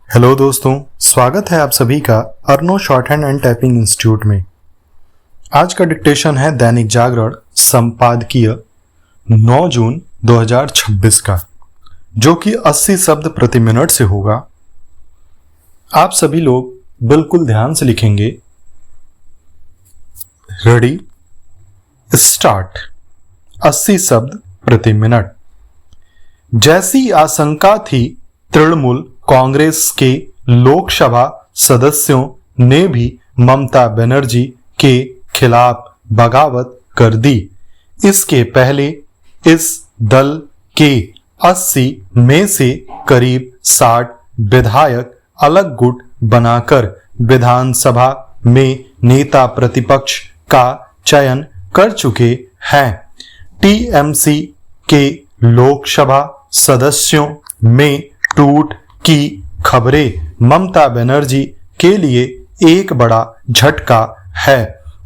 Hello दोस्तों, स्वागत है आप सभी का Arno shorthand and typing institute में। आज का डिक्टेशन है दैनिक जागरण संपादकीय 9 जून 2026 का, जो कि 80 शब्द प्रति मिनट से होगा। आप सभी लोग बिल्कुल ध्यान से लिखेंगे। Ready, start. 80 शब्द प्रति मिनट। जैसी आशंका थी, तृणमूल कांग्रेस के लोकसभा सदस्यों ने भी ममता बनर्जी के खिलाफ बगावत कर दी। इसके पहले इस दल के 80 में से करीब 60 विधायक अलग गुट बनाकर विधानसभा में नेता प्रतिपक्ष का चयन कर चुके हैं। टीएमसी के लोकसभा सदस्यों में टूट की खबरें ममता बनर्जी के लिए एक बड़ा झटका है।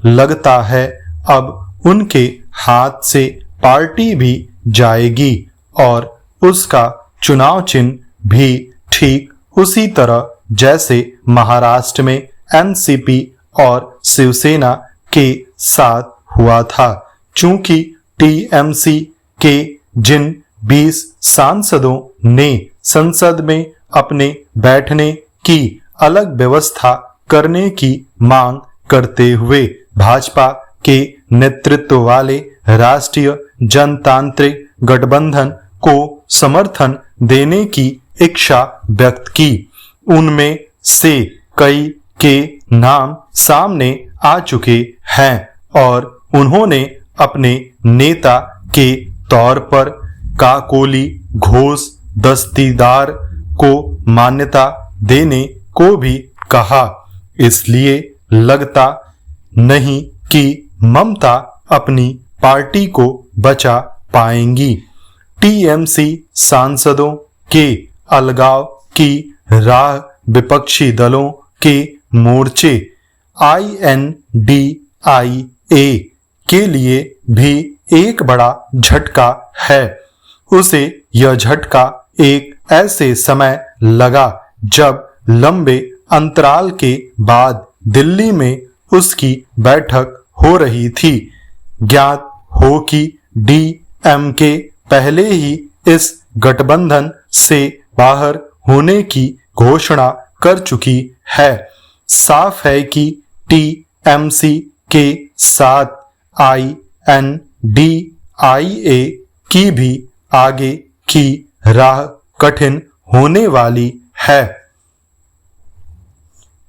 लगता है अब उनके हाथ से पार्टी भी जाएगी और उसका चुनाव चिन्ह भी ठीक उसी तरह जैसे महाराष्ट्र में एनसीपी और शिवसेना के साथ हुआ था। चूंकि टीएमसी के जिन 20 सांसदों ने संसद में अपने बैठने की अलग व्यवस्था करने की मांग करते हुए भाजपा के नेतृत्व वाले राष्ट्रीय जनतांत्रिक गठबंधन को समर्थन देने की इच्छा व्यक्त की, उनमें से कई के नाम सामने आ चुके हैं और उन्होंने अपने नेता के तौर पर काकोली घोष दस्तीदार को मान्यता देने को भी कहा। इसलिए लगता नहीं कि ममता अपनी पार्टी को बचा पाएंगी। टीएमसी सांसदों के अलगाव की राह विपक्षी दलों के मोर्चे INDIA के लिए भी एक बड़ा झटका है। उसे यह झटका एक ऐसे समय लगा जब लंबे अंतराल के बाद दिल्ली में उसकी बैठक हो रही थी। ज्ञात हो कि डीएमके पहले ही इस गठबंधन से बाहर होने की घोषणा कर चुकी है। साफ है कि टीएमसी के साथ INDIA की भी आगे की राह कठिन होने वाली है।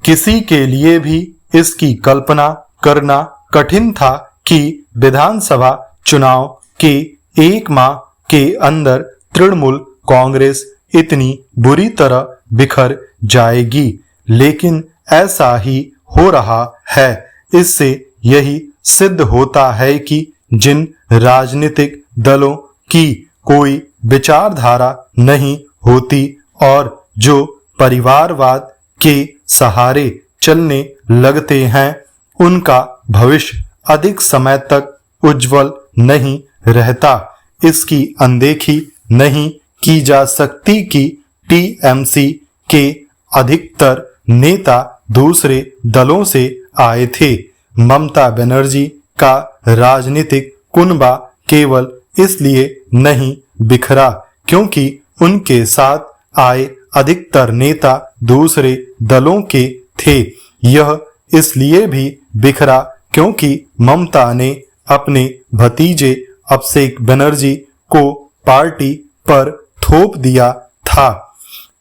किसी के लिए भी इसकी कल्पना करना कठिन था कि विधानसभा चुनाव के एक माह के अंदर तृणमूल कांग्रेस इतनी बुरी तरह बिखर जाएगी, लेकिन ऐसा ही हो रहा है। इससे यही सिद्ध होता है कि जिन राजनीतिक दलों की कोई विचारधारा नहीं होती और जो परिवारवाद के सहारे चलने लगते हैं, उनका भविष्य अधिक समय तक उज्जवल नहीं रहता। इसकी अनदेखी नहीं की जा सकती कि टीएमसी के अधिकतर नेता दूसरे दलों से आए थे। ममता बनर्जी का राजनीतिक कुनबा केवल इसलिए नहीं बिखरा क्योंकि उनके साथ आए अधिकतर नेता दूसरे दलों के थे। यह इसलिए भी बिखरा क्योंकि ममता ने अपने भतीजे अभिषेक बनर्जी को पार्टी पर थोप दिया था।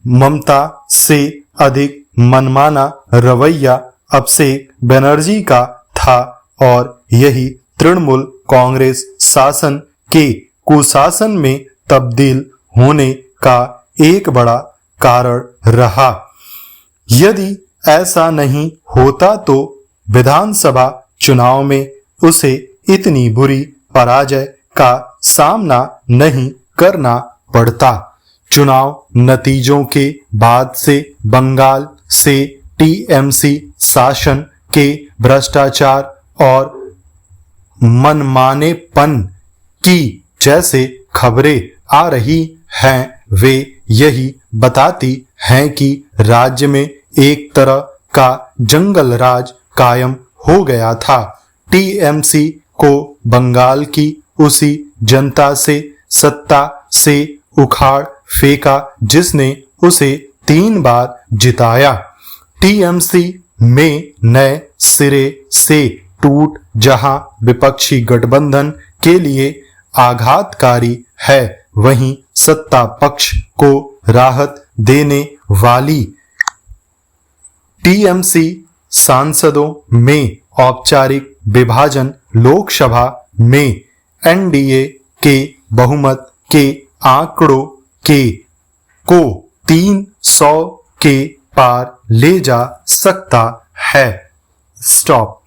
ममता से अधिक मनमाना रवैया अभिषेक बनर्जी का था और यही तृणमूल कांग्रेस शासन के कुशासन में तब्दील होने का एक बड़ा कारण रहा। यदि ऐसा नहीं होता तो विधानसभा चुनाव में उसे इतनी बुरी पराजय का सामना नहीं करना पड़ता। चुनाव नतीजों के बाद से बंगाल से टीएमसी शासन के भ्रष्टाचार और मनमानेपन की जैसे खबरें आ रही हैं, वे यही बताती हैं कि राज्य में एक तरह का जंगल राज कायम हो गया था। टीएमसी को बंगाल की उसी जनता से सत्ता से उखाड़ फेंका जिसने उसे 3 बार जिताया। टीएमसी में नए सिरे से टूट जहां विपक्षी गठबंधन के लिए आघातकारी है, वहीं सत्ता पक्ष को राहत देने वाली टीएमसी सांसदों में औपचारिक विभाजन लोकसभा में एनडीए के बहुमत के आंकड़ों को 300 के पार ले जा सकता है। स्टॉप।